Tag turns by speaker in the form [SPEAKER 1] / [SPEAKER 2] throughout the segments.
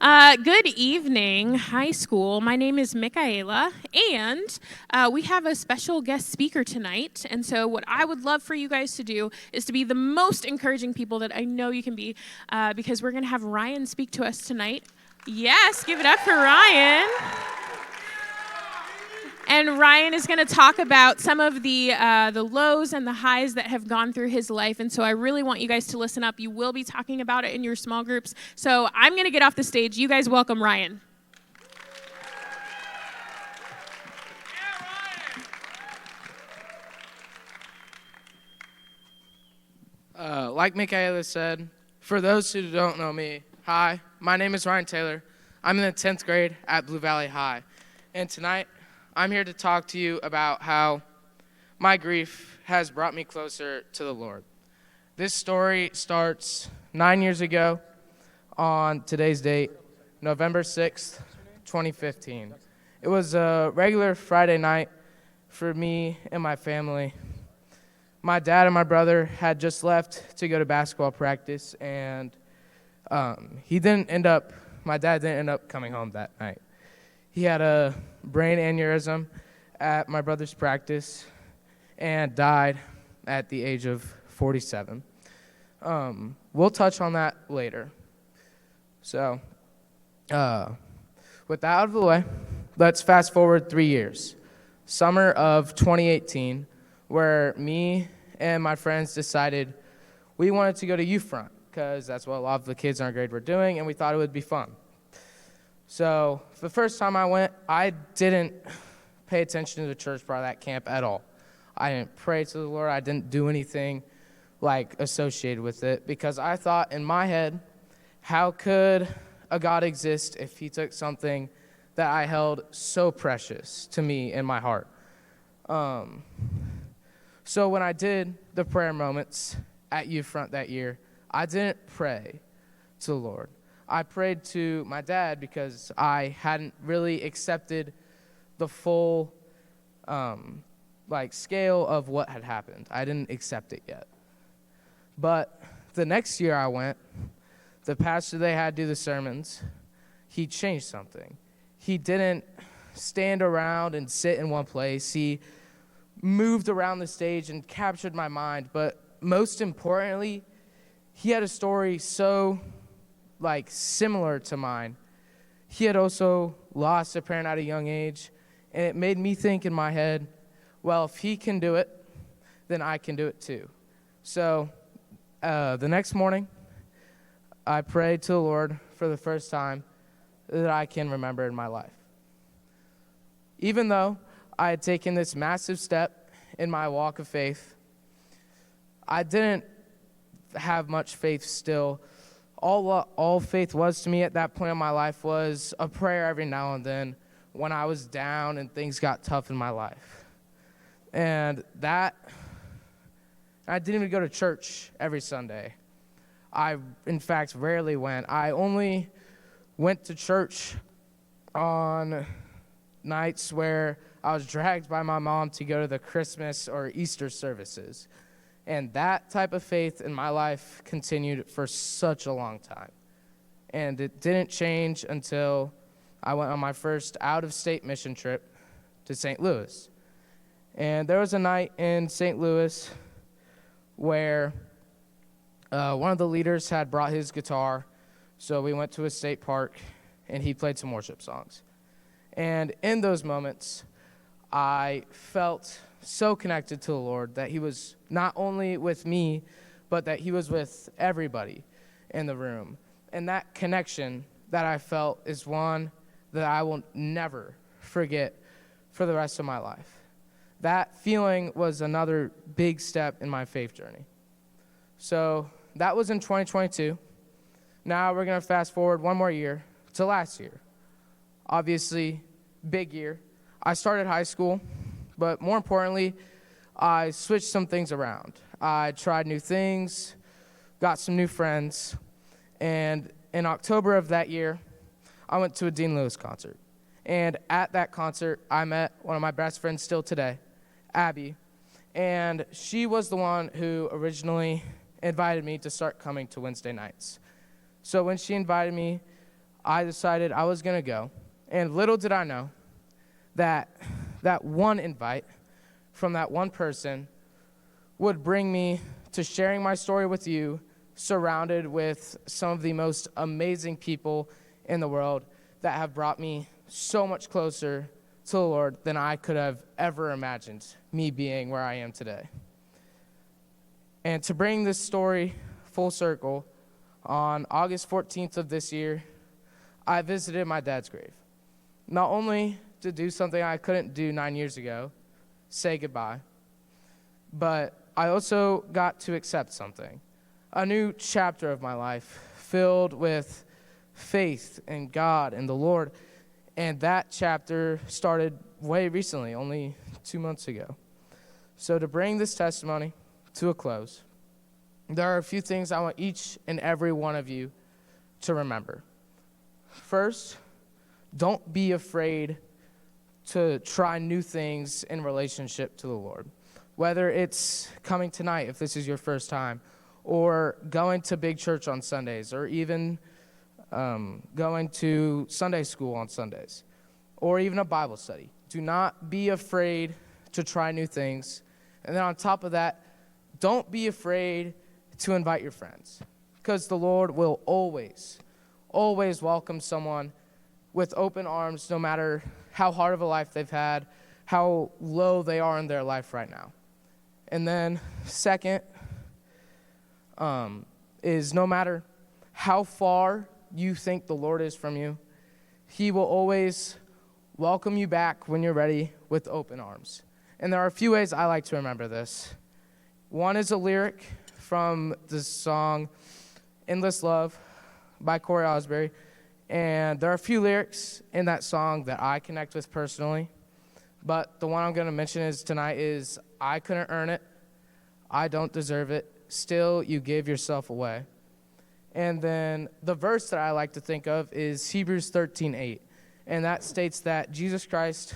[SPEAKER 1] Good evening, high school. My name is Michaela, and we have a special guest speaker tonight. And so, what I would love for you guys to do is to be the most encouraging people that I know you can be, because we're going to have Ryan speak to us tonight. Yes, give it up for Ryan. And Ryan is going to talk about some of the lows and the highs that have gone through his life. And so I really want you guys to listen up. You will be talking about it in your small groups. So I'm going to get off the stage. You guys welcome Ryan.
[SPEAKER 2] Like Michaela said, for those who don't know me, hi, my name is Ryan Taylor. I'm in the 10th grade at Blue Valley High. And tonight, I'm here to talk to you about how my grief has brought me closer to the Lord. This story starts 9 years ago on today's date, November 6th, 2015. It was a regular Friday night for me and my family. My dad and my brother had just left to go to basketball practice, and my dad didn't end up coming home that night. He had a brain aneurysm at my brother's practice and died at the age of 47. We'll touch on that later. So, with that out of the way, let's fast forward 3 years. Summer of 2018, where me and my friends decided we wanted to go to youth front because that's what a lot of the kids in our grade were doing, and we thought it would be fun. So the first time I went, I didn't pay attention to the church part of that camp at all. I didn't pray to the Lord. I didn't do anything associated with it because I thought in my head, how could a God exist if he took something that I held so precious to me in my heart? So when I did the prayer moments at youth front that year, I didn't pray to the Lord. I prayed to my dad because I hadn't really accepted the full scale of what had happened. I didn't accept it yet. But the next year I went, the pastor they had do the sermons, he changed something. He didn't stand around and sit in one place. He moved around the stage and captured my mind. But most importantly, he had a story so similar to mine. He had also lost a parent at a young age, and it made me think in my head, well, if he can do it, then I can do it too. So the next morning, I prayed to the Lord for the first time that I can remember in my life. Even though I had taken this massive step in my walk of faith, I didn't have much faith still. All faith was to me at that point in my life was a prayer every now and then when I was down and things got tough in my life. And that, I didn't even go to church every Sunday. I, in fact, rarely went. I only went to church on nights where I was dragged by my mom to go to the Christmas or Easter services. And that type of faith in my life continued for such a long time. And it didn't change until I went on my first out-of-state mission trip to St. Louis. And there was a night in St. Louis where one of the leaders had brought his guitar. So we went to a state park, and he played some worship songs. And in those moments, I felt so connected to the Lord that he was not only with me, but that he was with everybody in the room. And that connection that I felt is one that I will never forget for the rest of my life. That feeling was another big step in my faith journey. So that was in 2022. Now we're going to fast forward one more year to last year. Obviously, big year. I started high school. But more importantly, I switched some things around. I tried new things, got some new friends, and in October of that year, I went to a Dean Lewis concert. And at that concert, I met one of my best friends still today, Abby, and she was the one who originally invited me to start coming to Wednesday nights. So when she invited me, I decided I was going to go. And little did I know that that one invite from that one person would bring me to sharing my story with you, surrounded with some of the most amazing people in the world that have brought me so much closer to the Lord than I could have ever imagined me being where I am today. And to bring this story full circle, on August 14th of this year, I visited my dad's grave. Not only to do something I couldn't do 9 years ago, say goodbye, but I also got to accept something, a new chapter of my life filled with faith in God and the Lord. And that chapter started way recently, only 2 months ago. So to bring this testimony to a close, there are a few things I want each and every one of you to remember. First, don't be afraid to try new things in relationship to the Lord. Whether it's coming tonight, if this is your first time, or going to big church on Sundays, or even going to Sunday school on Sundays, or even a Bible study. Do not be afraid to try new things. And then on top of that, don't be afraid to invite your friends, because the Lord will always, always welcome someone with open arms, no matter how hard of a life they've had, how low they are in their life right now. And then second is no matter how far you think the Lord is from you, he will always welcome you back when you're ready with open arms. And there are a few ways I like to remember this. One is a lyric from the song Endless Love by Corey Osbury. And there are a few lyrics in that song that I connect with personally. But the one I'm going to mention tonight is, I couldn't earn it, I don't deserve it, still you give yourself away. And then the verse that I like to think of is Hebrews 13:8. And that states that Jesus Christ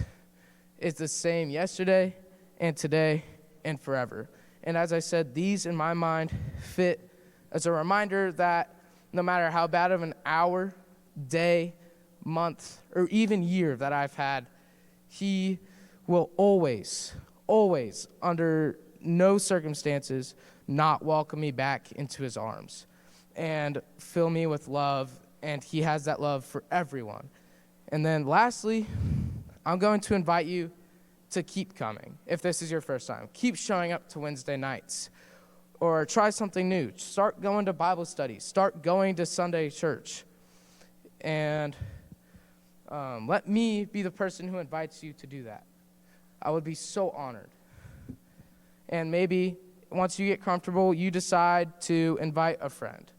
[SPEAKER 2] is the same yesterday and today and forever. And as I said, these in my mind fit as a reminder that no matter how bad of an hour, day, month, or even year that I've had, he will always, always, under no circumstances, not welcome me back into his arms and fill me with love, and he has that love for everyone. And then lastly, I'm going to invite you to keep coming. If this is your first time, keep showing up to Wednesday nights, or try something new. Start going to Bible studies. Start going to Sunday church. And let me be the person who invites you to do that. I would be so honored. And maybe once you get comfortable, you decide to invite a friend,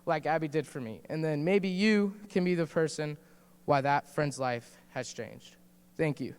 [SPEAKER 2] like Abby did for me. And then maybe you can be the person why that friend's life has changed. Thank you.